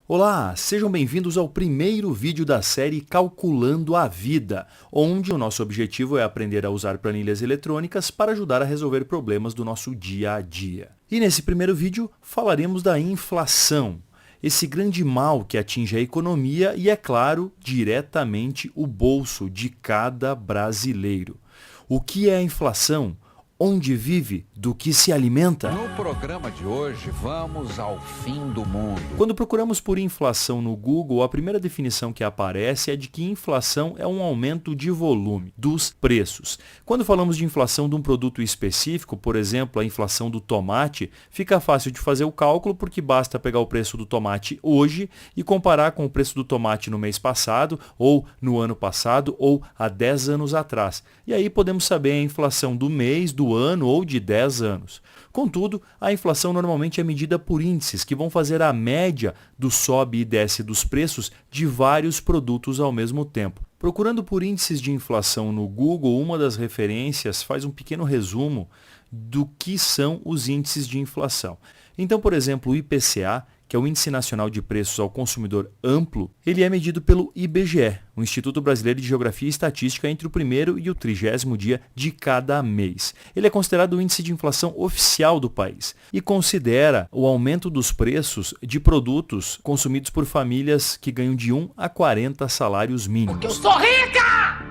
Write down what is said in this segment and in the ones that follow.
Olá, sejam bem-vindos ao primeiro vídeo da série Calculando a Vida, onde o nosso objetivo é aprender a usar planilhas eletrônicas para ajudar a resolver problemas do nosso dia a dia. E nesse primeiro vídeo falaremos da inflação, esse grande mal que atinge a economia e, é claro, diretamente o bolso de cada brasileiro. O que é a inflação? Onde vive? Do que se alimenta? No programa de hoje, vamos ao fim do mundo. Quando procuramos por inflação no Google, a primeira definição que aparece é de que inflação é um aumento de volume dos preços. Quando falamos de inflação de um produto específico, por exemplo, a inflação do tomate, fica fácil de fazer o cálculo porque basta pegar o preço do tomate hoje e comparar com o preço do tomate no mês passado, ou no ano passado, ou há 10 anos atrás. E aí podemos saber a inflação do mês, do ano ou de 10 anos. Contudo, a inflação normalmente é medida por índices que vão fazer a média do sobe e desce dos preços de vários produtos ao mesmo tempo. Procurando por índices de inflação no Google, uma das referências faz um pequeno resumo do que são os índices de inflação. Então, por exemplo, o IPCA, que é o Índice Nacional de Preços ao Consumidor Amplo, ele é medido pelo IBGE, o Instituto Brasileiro de Geografia e Estatística, entre o 1º e o 30º dia de cada mês. Ele é considerado o índice de inflação oficial do país e considera o aumento dos preços de produtos consumidos por famílias que ganham de 1 a 40 salários mínimos. Porque eu sou rica!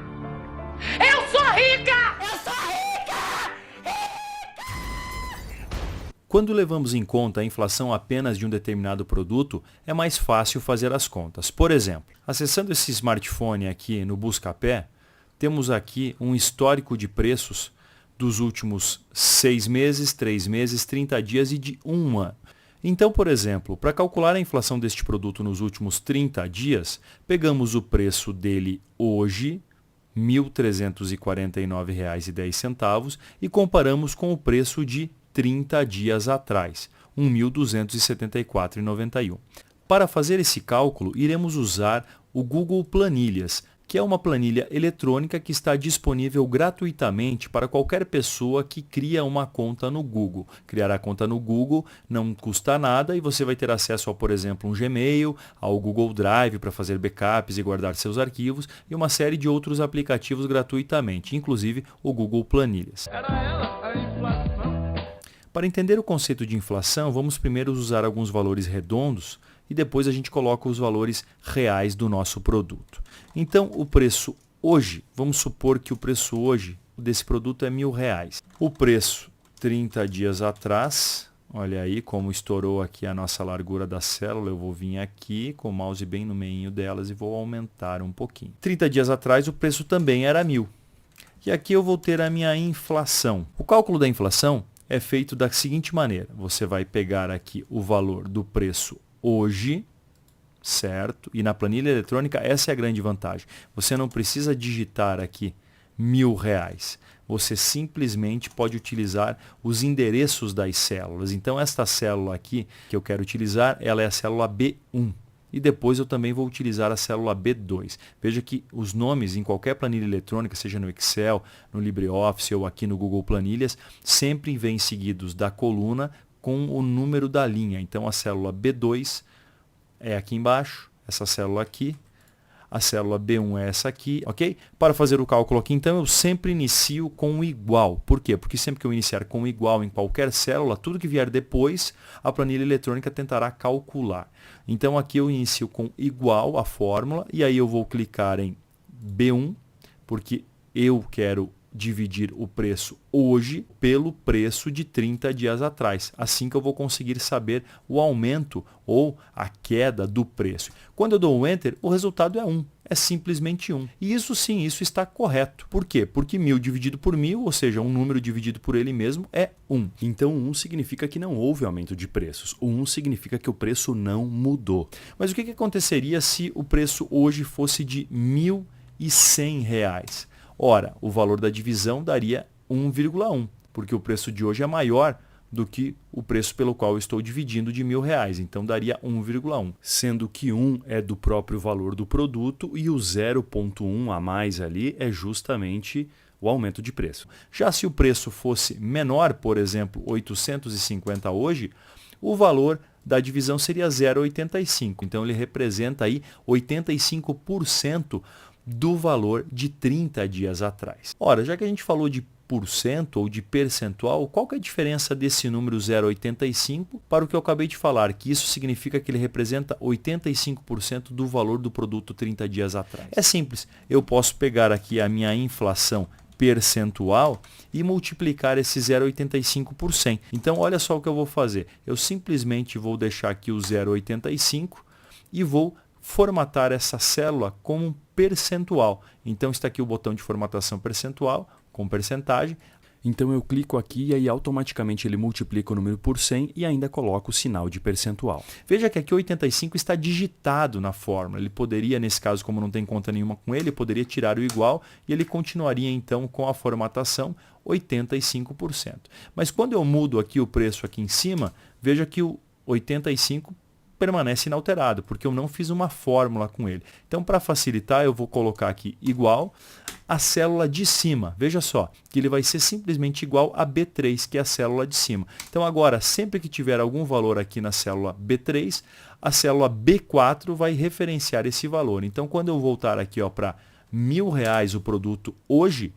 Eu sou rica! Eu sou rica! Quando levamos em conta a inflação apenas de um determinado produto, é mais fácil fazer as contas. Por exemplo, acessando esse smartphone aqui no Buscapé, temos aqui um histórico de preços dos últimos 6 meses, 3 meses, 30 dias e de 1 ano. Então, por exemplo, para calcular a inflação deste produto nos últimos 30 dias, pegamos o preço dele hoje, R$ 1.349,10, e comparamos com o preço de 30 dias atrás, R$ 1.274,91. Para fazer esse cálculo, iremos usar o Google Planilhas, que é uma planilha eletrônica que está disponível gratuitamente para qualquer pessoa que cria uma conta no Google. Criar a conta no Google não custa nada e você vai ter acesso a, por exemplo, um Gmail, ao Google Drive para fazer backups e guardar seus arquivos e uma série de outros aplicativos gratuitamente, inclusive o Google Planilhas. Para entender o conceito de inflação, vamos primeiro usar alguns valores redondos e depois a gente coloca os valores reais do nosso produto. Então, o preço hoje, vamos supor que o preço hoje desse produto é R$ 1.000. O preço 30 dias atrás, olha aí como estourou aqui a nossa largura da célula, eu vou vir aqui com o mouse bem no meio delas e vou aumentar um pouquinho. 30 dias atrás o preço também era 1.000. E aqui eu vou ter a minha inflação. O cálculo da inflação é feito da seguinte maneira: você vai pegar aqui o valor do preço hoje, certo? E na planilha eletrônica essa é a grande vantagem. Você não precisa digitar aqui R$ 1.000. Você simplesmente pode utilizar os endereços das células. Então esta célula aqui que eu quero utilizar, ela é a célula B1. E depois eu também vou utilizar a célula B2. Veja que os nomes em qualquer planilha eletrônica, seja no Excel, no LibreOffice ou aqui no Google Planilhas, sempre vêm seguidos da coluna com o número da linha. Então a célula B2 é aqui embaixo, essa célula aqui. A célula B1 é essa aqui, ok? Para fazer o cálculo aqui, então, eu sempre inicio com igual. Por quê? Porque sempre que eu iniciar com igual em qualquer célula, tudo que vier depois, a planilha eletrônica tentará calcular. Então, aqui eu inicio com igual a fórmula, e aí eu vou clicar em B1, porque eu quero dividir o preço hoje pelo preço de 30 dias atrás. Assim que eu vou conseguir saber o aumento ou a queda do preço. Quando eu dou um Enter, o resultado é 1. É simplesmente 1. E isso sim, isso está correto. Por quê? Porque 1.000 dividido por 1.000, ou seja, um número dividido por ele mesmo, é 1. Então 1 significa que não houve aumento de preços. O 1 significa que o preço não mudou. Mas o que aconteceria se o preço hoje fosse de R$ 1.100? Ora, o valor da divisão daria 1,1, porque o preço de hoje é maior do que o preço pelo qual eu estou dividindo de R$ 1.000. Então, daria 1,1, sendo que 1 é do próprio valor do produto e o 0,1 a mais ali é justamente o aumento de preço. Já se o preço fosse menor, por exemplo, 850 hoje, o valor da divisão seria 0,85. Então ele representa aí 85% do valor de 30 dias atrás. Ora, já que a gente falou de porcento ou de percentual, qual que é a diferença desse número 0,85 para o que eu acabei de falar, que isso significa que ele representa 85% do valor do produto 30 dias atrás? É simples, eu posso pegar aqui a minha inflação percentual e multiplicar esse 0,85 por 100. Então, olha só o que eu vou fazer. Eu simplesmente vou deixar aqui o 0,85 e vou formatar essa célula como um percentual. Então, está aqui o botão de formatação percentual, com percentagem. Então eu clico aqui e aí automaticamente ele multiplica o número por 100 e ainda coloca o sinal de percentual. Veja que aqui 85 está digitado na fórmula. Ele poderia, nesse caso, como não tem conta nenhuma com ele, poderia tirar o igual e ele continuaria então com a formatação 85%. Mas quando eu mudo aqui o preço aqui em cima, veja que o 85 permanece inalterado, porque eu não fiz uma fórmula com ele. Então, para facilitar, eu vou colocar aqui igual a célula de cima. Veja só, que ele vai ser simplesmente igual a B3, que é a célula de cima. Então, agora, sempre que tiver algum valor aqui na célula B3, a célula B4 vai referenciar esse valor. Então, quando eu voltar aqui para R$1.000 o produto hoje,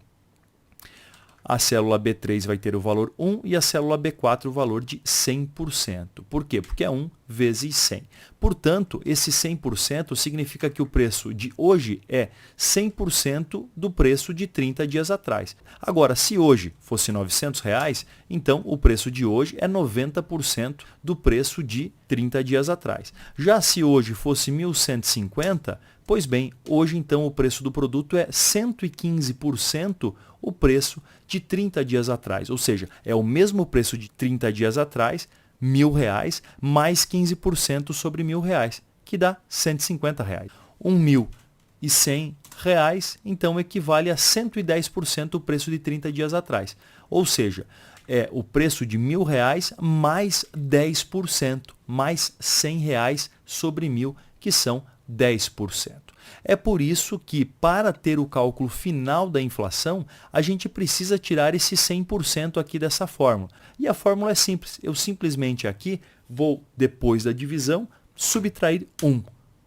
a célula B3 vai ter o valor 1 e a célula B4 o valor de 100%. Por quê? Porque é 1 vezes 100. Portanto, esse 100% significa que o preço de hoje é 100% do preço de 30 dias atrás. Agora, se hoje fosse R$900, então o preço de hoje é 90% do preço de 30 dias atrás. Já se hoje fosse 1.150, pois bem, hoje então o preço do produto é 115% o preço de 30 dias atrás. Ou seja, é o mesmo preço de 30 dias atrás, R$1.000, mais 15% sobre R$1.000, que dá R$150. R$1.100, então equivale a 110% o preço de 30 dias atrás. Ou seja, é o preço de R$1.000 mais 10%, mais R$100 sobre 1.000, que são 10%. É por isso que, para ter o cálculo final da inflação, a gente precisa tirar esse 100% aqui dessa fórmula. E a fórmula é simples. Eu simplesmente aqui vou, depois da divisão, subtrair 1.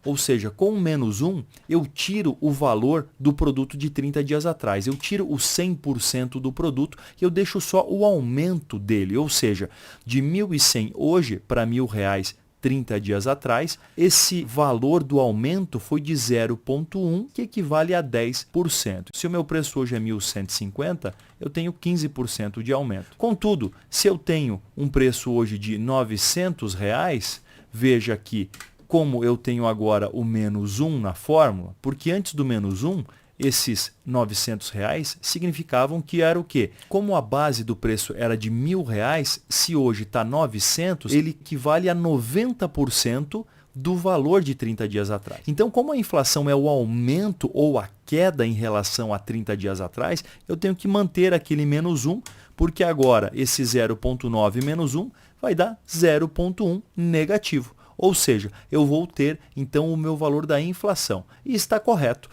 Ou seja, com o menos 1, eu tiro o valor do produto de 30 dias atrás. Eu tiro o 100% do produto e eu deixo só o aumento dele. Ou seja, de 1.100 hoje para R$1.000 30 dias atrás, esse valor do aumento foi de 0,1, que equivale a 10%. Se o meu preço hoje é 1.150, eu tenho 15% de aumento. Contudo, se eu tenho um preço hoje de R$900, veja que como eu tenho agora o menos 1 na fórmula, porque antes do menos 1, esses R$900 significavam que era o quê? Como a base do preço era de R$1.000, se hoje está 900, ele equivale a 90% do valor de 30 dias atrás. Então, como a inflação é o aumento ou a queda em relação a 30 dias atrás, eu tenho que manter aquele menos 1, porque agora esse 0,9 menos 1 vai dar 0,1 negativo. Ou seja, eu vou ter então o meu valor da inflação. E está correto.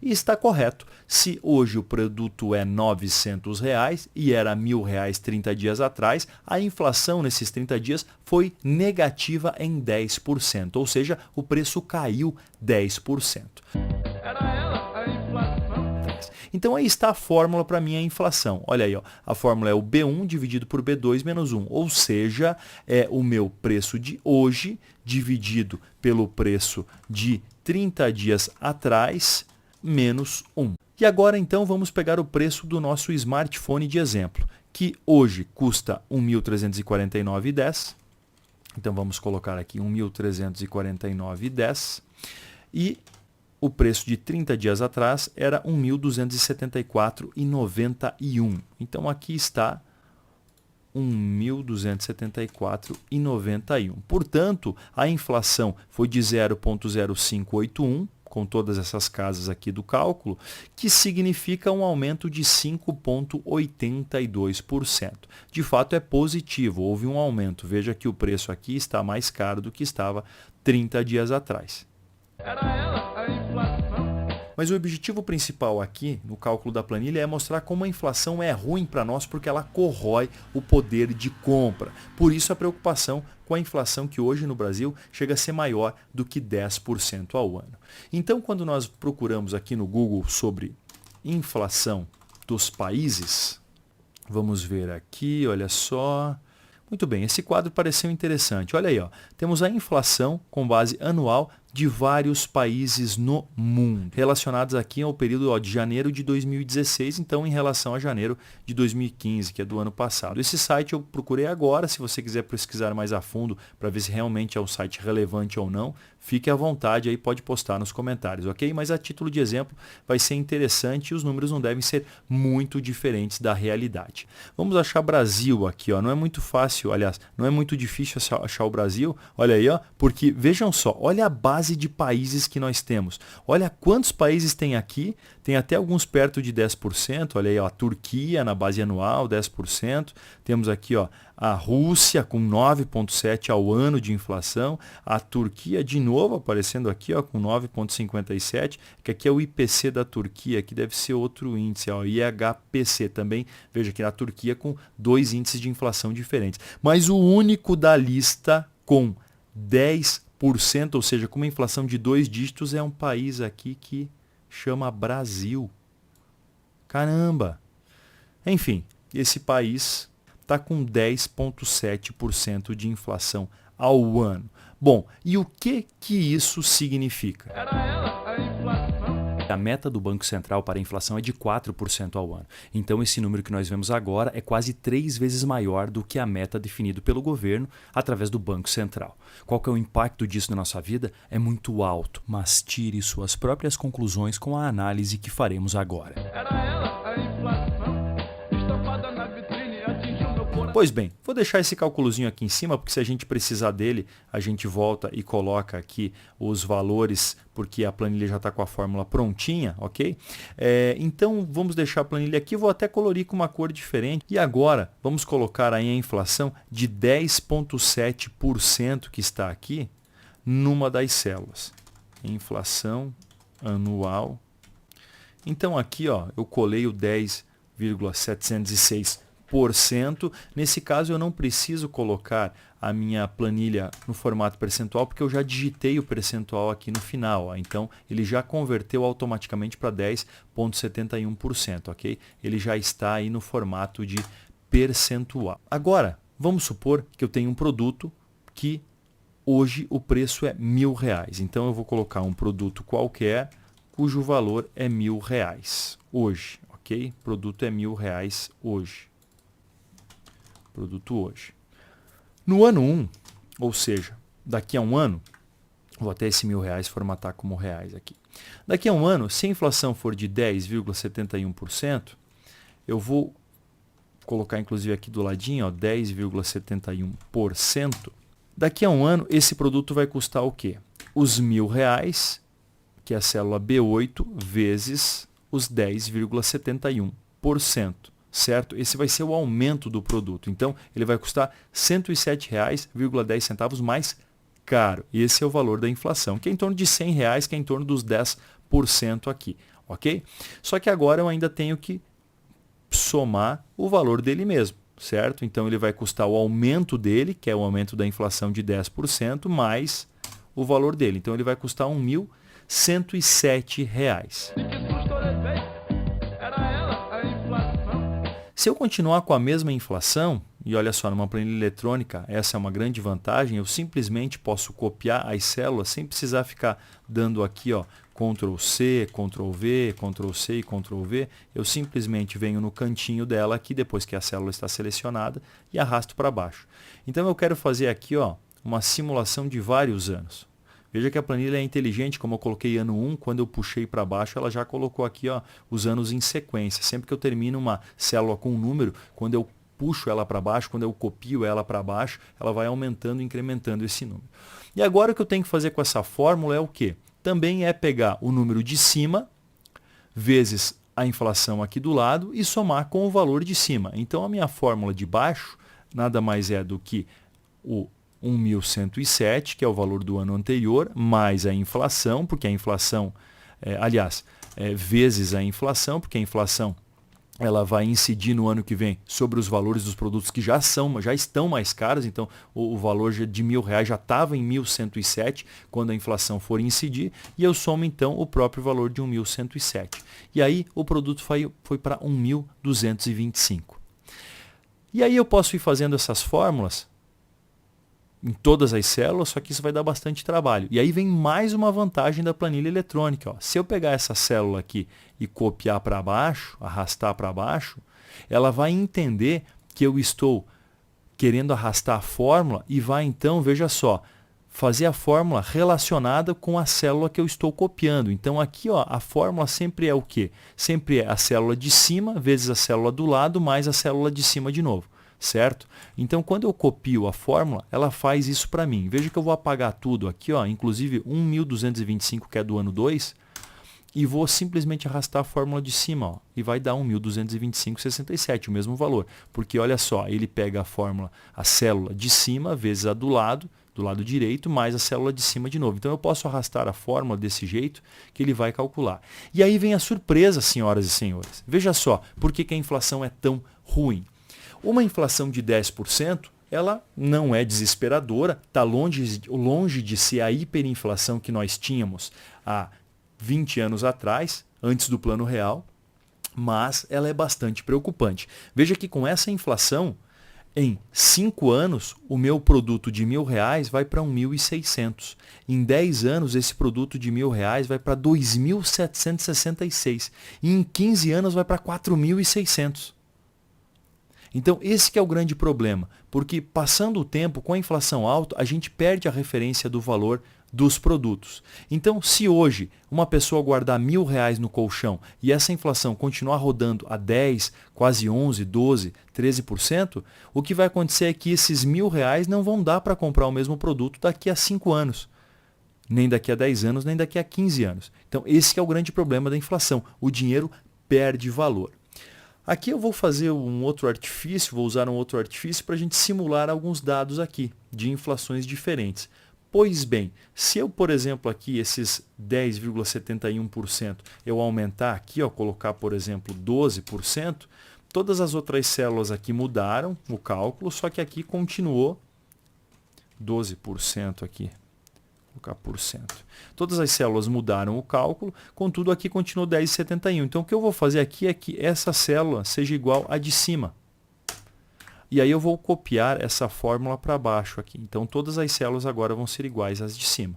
E está correto. Se hoje o produto é R$900 e era R$1.000 30 dias atrás, a inflação nesses 30 dias foi negativa em 10%. Ou seja, o preço caiu 10%. Era ela, a inflação. Então aí está a fórmula para a minha inflação. Olha aí, a fórmula é o B1 dividido por B2 menos 1. Ou seja, é o meu preço de hoje dividido pelo preço de 30 dias atrás menos 1. E agora então vamos pegar o preço do nosso smartphone de exemplo, que hoje custa R$ 1.349,10. Então vamos colocar aqui R$ 1.349,10 e o preço de 30 dias atrás era R$ 1.274,91. Então aqui está R$ 1.274,91. Portanto, a inflação foi de 0,0581, com todas essas casas aqui do cálculo, que significa um aumento de 5,82%. De fato, é positivo, houve um aumento. Veja que o preço aqui está mais caro do que estava 30 dias atrás. Era ela, a inflação. Mas o objetivo principal aqui no cálculo da planilha é mostrar como a inflação é ruim para nós porque ela corrói o poder de compra. Por isso a preocupação com a inflação que hoje no Brasil chega a ser maior do que 10% ao ano. Então, quando nós procuramos aqui no Google sobre inflação dos países, vamos ver aqui, olha só. Muito bem, esse quadro pareceu interessante. Olha aí, ó, temos a inflação com base anual de vários países no mundo, relacionados aqui ao período de janeiro de 2016, então em relação a janeiro de 2015, que é do ano passado. Esse site eu procurei agora, se você quiser pesquisar mais a fundo para ver se realmente é um site relevante ou não, fique à vontade aí, pode postar nos comentários, ok? Mas a título de exemplo vai ser interessante e os números não devem ser muito diferentes da realidade. Vamos achar Brasil aqui, ó. Não é muito fácil, aliás, não é muito difícil achar o Brasil, olha aí, ó, porque vejam só, olha a base de países que nós temos. Olha quantos países tem aqui, tem até alguns perto de 10%, olha aí, ó, a Turquia na base anual, 10%, temos aqui, ó, a Rússia com 9,7% ao ano de inflação, a Turquia de novo aparecendo aqui, ó, com 9,57%, que aqui é o IPC da Turquia, que deve ser outro índice, ó, IHPC também, veja que a Turquia com 2 índices de inflação diferentes. Mas o único da lista com 10%, ou seja, com uma inflação de 2 dígitos, é um país aqui que chama Brasil. Caramba! Enfim, esse país está com 10,7% de inflação ao ano. Bom, e o que isso significa? A meta do Banco Central para a inflação é de 4% ao ano. Então esse número que nós vemos agora é quase 3 vezes maior do que a meta definida pelo governo através do Banco Central. Qual que é o impacto disso na nossa vida? É muito alto, mas tire suas próprias conclusões com a análise que faremos agora. Pois bem, vou deixar esse cálculozinho aqui em cima, porque se a gente precisar dele, a gente volta e coloca aqui os valores, porque a planilha já está com a fórmula prontinha, ok? Então, vamos deixar a planilha aqui, vou até colorir com uma cor diferente. E agora, vamos colocar aí a inflação de 10,7% que está aqui, numa das células. Inflação anual. Então, aqui, ó, eu colei o 10,706%. Nesse caso eu não preciso colocar a minha planilha no formato percentual porque eu já digitei o percentual aqui no final, ó. Então ele já converteu automaticamente para 10,71%, ok? Ele já está aí no formato de percentual. Agora, vamos supor que eu tenho um produto que hoje o preço é R$1.000. Então eu vou colocar um produto qualquer cujo valor é R$1.000 hoje, ok? O produto é R$1.000 hoje. Produto hoje. No ano 1, ou seja, daqui a um ano, vou até esse R$1.000 formatar como reais aqui. Daqui a um ano, se a inflação for de 10,71%, eu vou colocar inclusive aqui do ladinho, ó, 10,71%. Daqui a um ano, esse produto vai custar o quê? Os R$1.000, que é a célula B8, vezes os 10,71%. Certo? Esse vai ser o aumento do produto. Então, ele vai custar R$ 107,10 mais caro. E esse é o valor da inflação, que é em torno de R$100, que é em torno dos 10% aqui. Ok? Só que agora eu ainda tenho que somar o valor dele mesmo. Certo? Então, ele vai custar o aumento dele, que é o aumento da inflação de 10%, mais o valor dele. Então, ele vai custar R$ 1.107. Se eu continuar com a mesma inflação, e olha só, numa planilha eletrônica, essa é uma grande vantagem, eu simplesmente posso copiar as células sem precisar ficar dando aqui, ó, Ctrl C, Ctrl V, Ctrl C e Ctrl V. Eu simplesmente venho no cantinho dela aqui, depois que a célula está selecionada, e arrasto para baixo. Então eu quero fazer aqui, ó, uma simulação de vários anos. Veja que a planilha é inteligente, como eu coloquei ano 1, quando eu puxei para baixo, ela já colocou aqui, ó, os anos em sequência. Sempre que eu termino uma célula com um número, quando eu puxo ela para baixo, quando eu copio ela para baixo, ela vai aumentando e incrementando esse número. E agora o que eu tenho que fazer com essa fórmula é o quê? Também é pegar o número de cima, vezes a inflação aqui do lado, e somar com o valor de cima. Então a minha fórmula de baixo nada mais é do que o 1.107, que é o valor do ano anterior, mais a inflação, porque a inflação, aliás, vezes a inflação, porque a inflação ela vai incidir no ano que vem sobre os valores dos produtos que já estão mais caros, então o valor de R$1.000 já estava em 1.107 quando a inflação for incidir, e eu somo então o próprio valor de 1.107. E aí o produto foi para 1.225. E aí eu posso ir fazendo essas fórmulas em todas as células, só que isso vai dar bastante trabalho. E aí vem mais uma vantagem da planilha eletrônica. Ó. Se eu pegar essa célula aqui e copiar para baixo, arrastar para baixo, ela vai entender que eu estou querendo arrastar a fórmula e vai então, veja só, fazer a fórmula relacionada com a célula que eu estou copiando. Então aqui ó, a fórmula sempre é o quê? Sempre é a célula de cima vezes a célula do lado mais a célula de cima de novo. Certo? Então, quando eu copio a fórmula, ela faz isso para mim. Veja que eu vou apagar tudo aqui, ó, inclusive 1.225, que é do ano 2, e vou simplesmente arrastar a fórmula de cima, ó, e vai dar 1.225,67, o mesmo valor. Porque, olha só, ele pega a fórmula, a célula de cima vezes a do lado direito, mais a célula de cima de novo. Então, eu posso arrastar a fórmula desse jeito que ele vai calcular. E aí vem a surpresa, senhoras e senhores. Veja só, por que a inflação é tão ruim? Uma inflação de 10%, ela não é desesperadora, está longe de ser a hiperinflação que nós tínhamos há 20 anos atrás, antes do Plano Real, mas ela é bastante preocupante. Veja que com essa inflação, em 5 anos, o meu produto de R$1.000 vai para 1.600. Em 10 anos, esse produto de R$1.000 vai para 2.766. E em 15 anos, vai para 4.600. Então, esse que é o grande problema, porque passando o tempo, com a inflação alta, a gente perde a referência do valor dos produtos. Então, se hoje uma pessoa guardar R$1.000 no colchão e essa inflação continuar rodando a 10, quase 11, 12, 13%, o que vai acontecer é que esses R$1.000 não vão dar para comprar o mesmo produto daqui a 5 anos. Nem daqui a 10 anos, nem daqui a 15 anos. Então, esse que é o grande problema da inflação. O dinheiro perde valor. Aqui eu vou fazer um outro artifício, vou usar um outro artifício para a gente simular alguns dados aqui de inflações diferentes. Pois bem, se eu, por exemplo, aqui esses 10,71%, eu aumentar aqui, ó, colocar, por exemplo, 12%, todas as outras células aqui mudaram o cálculo, só que aqui continuou 12% aqui. Colocar por cento. Todas as células mudaram o cálculo, contudo aqui continuou 10,71. Então o que eu vou fazer aqui é que essa célula seja igual à de cima. E aí eu vou copiar essa fórmula para baixo aqui. Então todas as células agora vão ser iguais às de cima.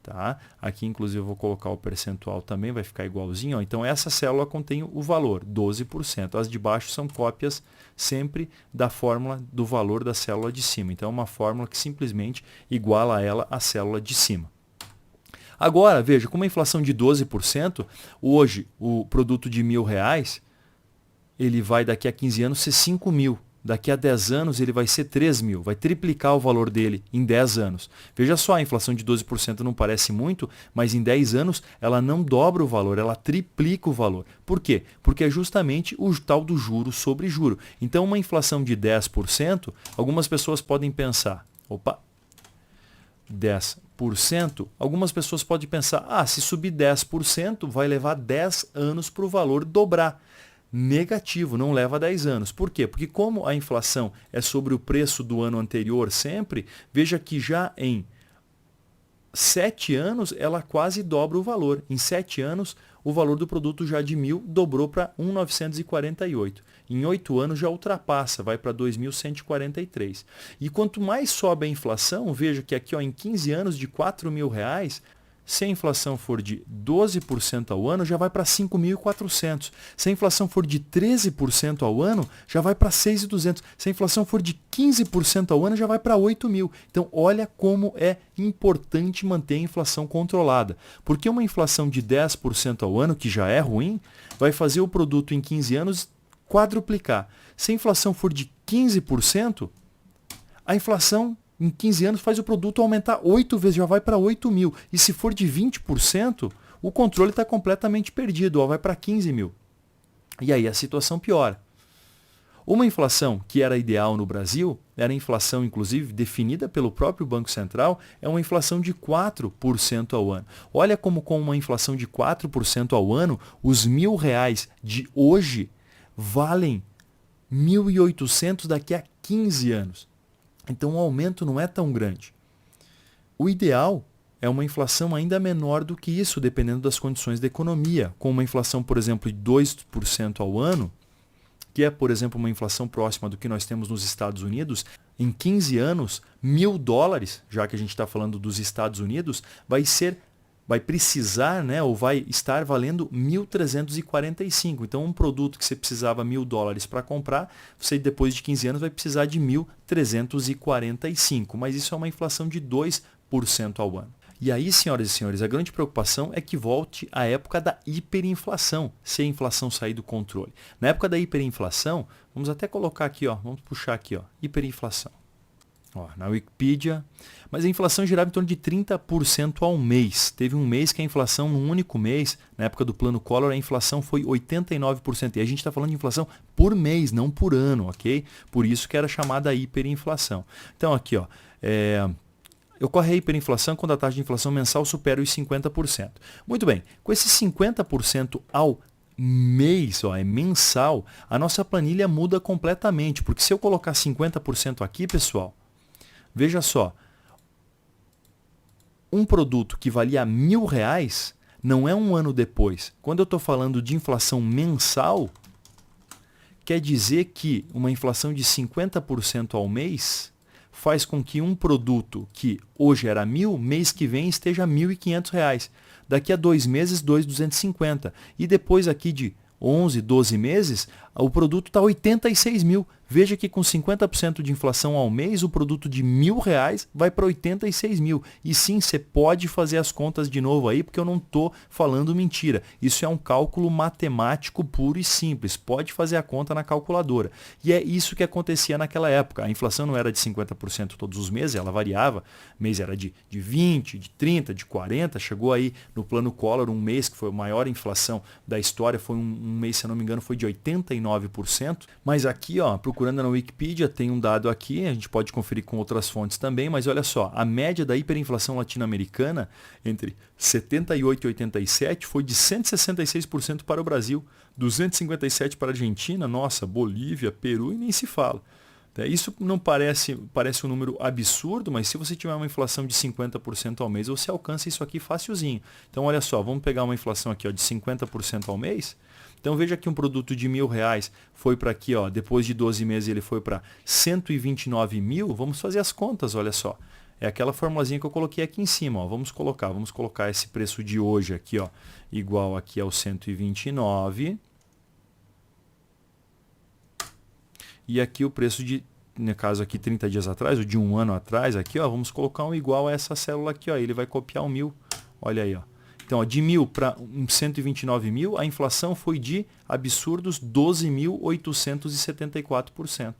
Tá? Aqui inclusive eu vou colocar o percentual também, vai ficar igualzinho. Ó. Então essa célula contém o valor, 12%. As de baixo são cópias sempre da fórmula do valor da célula de cima. Então é uma fórmula que simplesmente iguala a ela a célula de cima. Agora, veja, com uma inflação de 12%, hoje o produto de R$1.000, ele vai daqui a 15 anos ser 5.000. Daqui a 10 anos ele vai ser 3.000, vai triplicar o valor dele em 10 anos. Veja só, a inflação de 12% não parece muito, mas em 10 anos ela não dobra o valor, ela triplica o valor. Por quê? Porque é justamente o tal do juro sobre juro. Então uma inflação de 10%, algumas pessoas podem pensar, 10%, algumas pessoas podem pensar, se subir 10% vai levar 10 anos para o valor dobrar. Negativo, não leva 10 anos. Por quê? Porque como a inflação é sobre o preço do ano anterior sempre, veja que já em 7 anos ela quase dobra o valor. Em 7 anos, o valor do produto já de 1.000 dobrou para 1.948. Em 8 anos já ultrapassa, vai para 2.143. E quanto mais sobe a inflação, veja que aqui ó, em 15 anos de R$4.000, se a inflação for de 12% ao ano, já vai para 5.400. Se a inflação for de 13% ao ano, já vai para 6.200. Se a inflação for de 15% ao ano, já vai para 8.000. Então, olha como é importante manter a inflação controlada. Porque uma inflação de 10% ao ano, que já é ruim, vai fazer o produto em 15 anos quadruplicar. Se a inflação for de 15%, a inflação em 15 anos faz o produto aumentar 8 vezes, já vai para 8.000. E se for de 20%, o controle está completamente perdido, vai para 15.000. E aí a situação piora. Uma inflação que era ideal no Brasil, era a inflação, inclusive, definida pelo próprio Banco Central, é uma inflação de 4% ao ano. Olha como com uma inflação de 4% ao ano, os R$ 1.000 de hoje valem 1.800 daqui a 15 anos. Então o aumento não é tão grande. O ideal é uma inflação ainda menor do que isso, dependendo das condições da economia. Com uma inflação, por exemplo, de 2% ao ano, que é, por exemplo, uma inflação próxima do que nós temos nos Estados Unidos, em 15 anos, $1.000, já que a gente está falando dos Estados Unidos, vai precisar, né, ou vai estar valendo 1.345. Então, um produto que você precisava $1.000 para comprar, você depois de 15 anos vai precisar de 1.345. Mas isso é uma inflação de 2% ao ano. E aí, senhoras e senhores, a grande preocupação é que volte à época da hiperinflação, se a inflação sair do controle. Na época da hiperinflação, vamos até colocar aqui, ó, vamos puxar aqui, ó, hiperinflação. Ó, na Wikipedia, mas a inflação girava em torno de 30% ao mês. Teve um mês que a inflação, num único mês, na época do Plano Collor, a inflação foi 89%. E a gente está falando de inflação por mês, não por ano, ok? Por isso que era chamada hiperinflação. Então aqui, ó, ocorre a hiperinflação quando a taxa de inflação mensal supera os 50%. Muito bem, com esses 50% ao mês, ó, é mensal, a nossa planilha muda completamente, porque se eu colocar 50% aqui, pessoal, veja só, um produto que valia R$ 1.000 não é um ano depois. Quando eu estou falando de inflação mensal, quer dizer que uma inflação de 50% ao mês faz com que um produto que hoje era 1.000, mês que vem esteja R$ 1.500. Daqui a 2 meses, 2.250. E depois aqui de 11, 12 meses, o produto está 86 mil. Veja que com 50% de inflação ao mês, o produto de R$ 1.000 vai para 86 mil. E sim, você pode fazer as contas de novo aí, porque eu não estou falando mentira. Isso é um cálculo matemático puro e simples. Pode fazer a conta na calculadora. E é isso que acontecia naquela época. A inflação não era de 50% todos os meses, ela variava. O mês era de 20, de 30, de 40. Chegou aí no Plano Collor um mês que foi a maior inflação da história. Foi um mês, se eu não me engano, foi de 89%. Mas aqui, ó, procurando na Wikipedia, tem um dado aqui, a gente pode conferir com outras fontes também, mas olha só, a média da hiperinflação latino-americana entre 78 e 87 foi de 166% para o Brasil, 257% para a Argentina, nossa, Bolívia, Peru e nem se fala. Isso não parece um número absurdo, mas se você tiver uma inflação de 50% ao mês, você alcança isso aqui facilzinho. Então, olha só, vamos pegar uma inflação aqui, ó, de 50% ao mês. Então, veja que um produto de R$ 1.000 foi para aqui, ó, depois de 12 meses ele foi para 129 mil. Vamos fazer as contas, olha só. É aquela formulazinha que eu coloquei aqui em cima, ó. Vamos colocar esse preço de hoje aqui, ó, igual aqui ao 129. E aqui o preço de, no caso aqui 30 dias atrás, ou de um ano atrás, aqui, ó, vamos colocar um igual a essa célula aqui, ó, ele vai copiar o 1.000, olha aí, ó. Então, ó, de 1.000 para 129 mil, a inflação foi de absurdos 12.874%,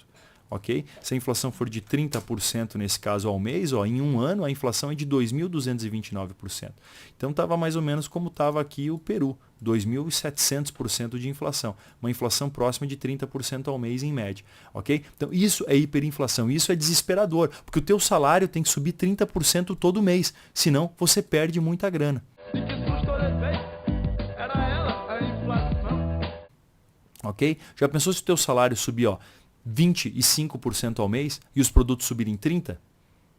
ok? Se a inflação for de 30% nesse caso ao mês, ó, em um ano a inflação é de 2.229%. Então, estava mais ou menos como estava aqui o Peru, 2.700% de inflação, uma inflação próxima de 30% ao mês em média, ok? Então isso é hiperinflação, isso é desesperador, porque o teu salário tem que subir 30% todo mês, senão você perde muita grana. Ok? Já pensou se o teu salário subir, ó, 25% ao mês e os produtos subirem 30%? O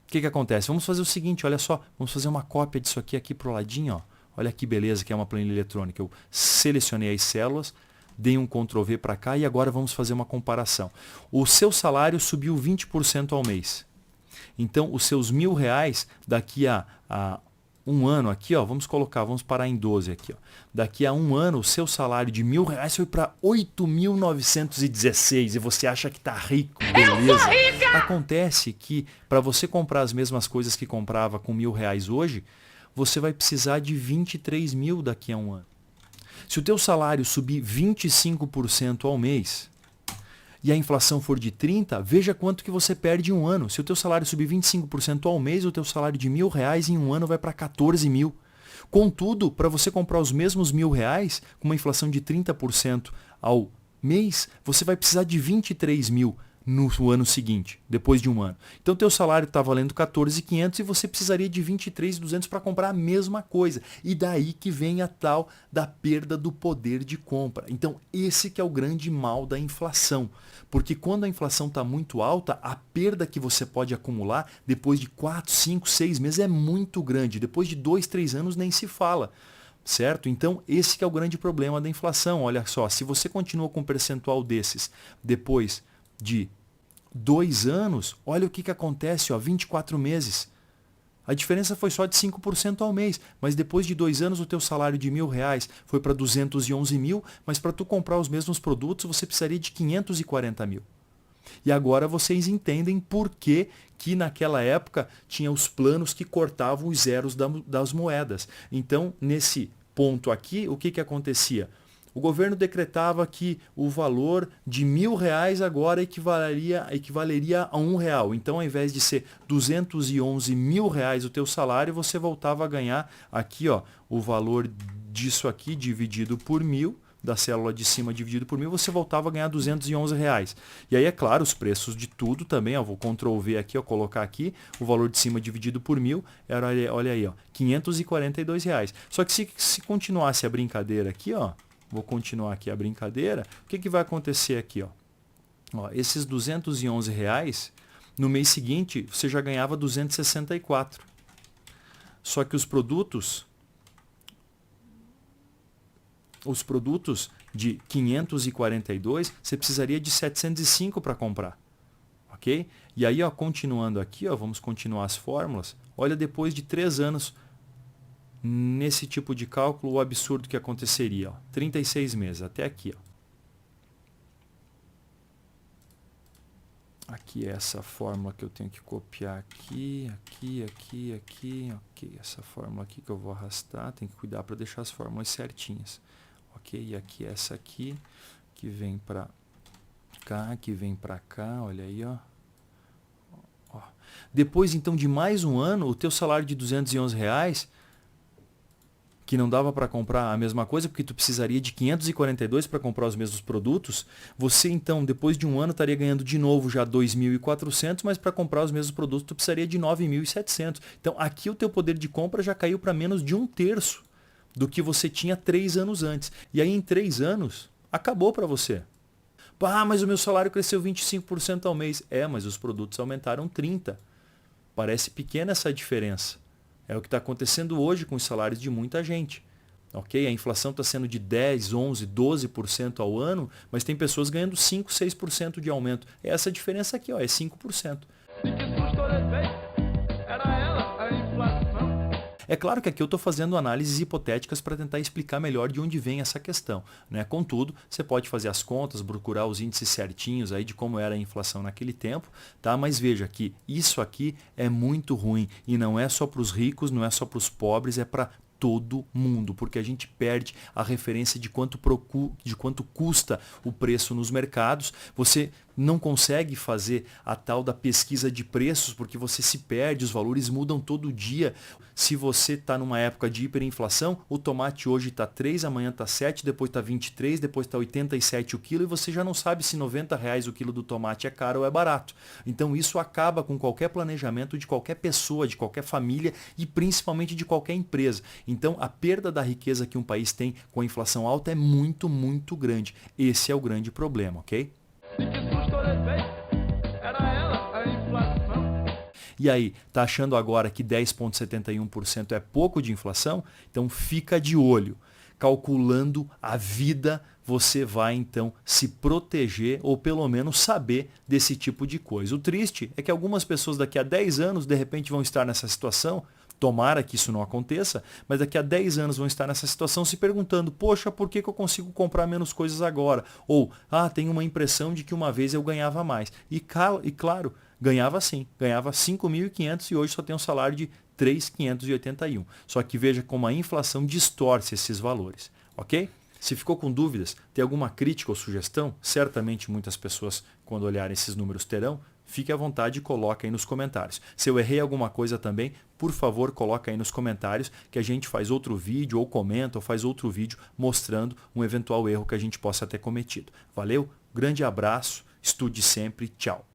que acontece? Vamos fazer o seguinte, olha só, vamos fazer uma cópia disso aqui pro ladinho, ó. Olha que beleza que é uma planilha eletrônica. Eu selecionei as células, dei um Ctrl+V para cá e agora vamos fazer uma comparação. O seu salário subiu 20% ao mês. Então, os seus R$ 1.000 daqui a um ano aqui, ó, vamos parar em 12 aqui, ó. Daqui a um ano, o seu salário de R$ 1.000 foi para 8.916 e você acha que tá rico, beleza? Eu sou rica! Acontece que para você comprar as mesmas coisas que comprava com R$ 1.000 hoje, você vai precisar de 23 mil daqui a um ano. Se o teu salário subir 25% ao mês e a inflação for de 30%, veja quanto que você perde em um ano. Se o teu salário subir 25% ao mês, o teu salário de R$ 1.000 em um ano vai para 14 mil. Contudo, para você comprar os mesmos R$ 1.000 com uma inflação de 30% ao mês você vai precisar de 23 mil no ano seguinte, depois de um ano. Então teu salário está valendo 14.500 e você precisaria de 23.200 para comprar a mesma coisa. E daí que vem a tal da perda do poder de compra. Então esse que é o grande mal da inflação. Porque quando a inflação está muito alta, a perda que você pode acumular depois de 4, 5, 6 meses é muito grande. Depois de 2, 3 anos nem se fala. Certo? Então esse que é o grande problema da inflação. Olha só, se você continua com um percentual desses depois de 2 anos, olha o que acontece, ó, 24 meses. A diferença foi só de 5% ao mês, mas depois de 2 anos o teu salário de R$1.000 foi para 211 mil, mas para tu comprar os mesmos produtos você precisaria de 540 mil. E agora vocês entendem por que naquela época tinha os planos que cortavam os zeros das moedas. Então, nesse ponto aqui, o que acontecia? O governo decretava que o valor de R$1.000 agora equivaleria a R$1. Então, ao invés de ser 211 mil reais o teu salário, você voltava a ganhar aqui, ó, o valor disso aqui dividido por 1.000, da célula de cima dividido por 1.000, você voltava a ganhar R$211. E aí, é claro, os preços de tudo também, ó, vou Ctrl V aqui, ó, colocar aqui, o valor de cima dividido por 1.000, era, olha aí, ó, R$542. Só que se continuasse a brincadeira aqui, ó, vou continuar aqui a brincadeira, o que vai acontecer aqui? Ó, esses R$211, no mês seguinte, você já ganhava 264. Só que os produtos de 542, você precisaria de 705 para comprar. Ok? E aí, ó, continuando aqui, ó, vamos continuar as fórmulas. Olha, depois de 3 anos, nesse tipo de cálculo, o absurdo que aconteceria. Ó, 36 meses, até aqui. Ó. Aqui é essa fórmula que eu tenho que copiar aqui. Ok, essa fórmula aqui que eu vou arrastar, tem que cuidar para deixar as fórmulas certinhas. Ok, e aqui essa aqui, que vem para cá, que vem para cá, olha aí, ó. Depois, então, de mais um ano, o teu salário de R$211, que não dava para comprar a mesma coisa, porque tu precisaria de 542 para comprar os mesmos produtos, você, então, depois de um ano, estaria ganhando de novo já 2.400, mas para comprar os mesmos produtos, tu precisaria de 9.700. Então, aqui o teu poder de compra já caiu para menos de 1/3 do que você tinha 3 anos antes. E aí, em 3 anos, acabou para você. Ah, mas o meu salário cresceu 25% ao mês. É, mas os produtos aumentaram 30%. Parece pequena essa diferença. É o que está acontecendo hoje com os salários de muita gente. Ok? A inflação está sendo de 10%, 11%, 12% ao ano, mas tem pessoas ganhando 5%, 6% de aumento. É essa diferença aqui, ó, é 5%. É claro que aqui eu estou fazendo análises hipotéticas para tentar explicar melhor de onde vem essa questão, né? Contudo, você pode fazer as contas, procurar os índices certinhos aí de como era a inflação naquele tempo, tá? Mas veja que isso aqui é muito ruim e não é só para os ricos, não é só para os pobres, é para todo mundo, porque a gente perde a referência de quanto custa o preço nos mercados. Você não consegue fazer a tal da pesquisa de preços porque você se perde, os valores mudam todo dia. Se você está numa época de hiperinflação, o tomate hoje está 3, amanhã está 7, depois está 23, depois está 87 o quilo e você já não sabe se R$90 o quilo do tomate é caro ou é barato. Então isso acaba com qualquer planejamento de qualquer pessoa, de qualquer família e principalmente de qualquer empresa. Então a perda da riqueza que um país tem com a inflação alta é muito, muito grande. Esse é o grande problema, ok? E aí, tá achando agora que 10,71% é pouco de inflação? Então fica de olho. Calculando a vida, você vai então se proteger ou pelo menos saber desse tipo de coisa. O triste é que algumas pessoas daqui a 10 anos de repente vão estar nessa situação. Tomara que isso não aconteça, mas daqui a 10 anos vão estar nessa situação se perguntando, poxa, por que eu consigo comprar menos coisas agora? Ou, tenho uma impressão de que uma vez eu ganhava mais. E claro, ganhava sim, ganhava 5.500 e hoje só tem um salário de 3.581. Só que veja como a inflação distorce esses valores, ok? Se ficou com dúvidas, tem alguma crítica ou sugestão? Certamente muitas pessoas, quando olharem esses números, terão. Fique à vontade e coloque aí nos comentários. Se eu errei alguma coisa também, por favor, coloque aí nos comentários que a gente faz outro vídeo, ou comenta, ou faz outro vídeo mostrando um eventual erro que a gente possa ter cometido. Valeu? Grande abraço, estude sempre, tchau.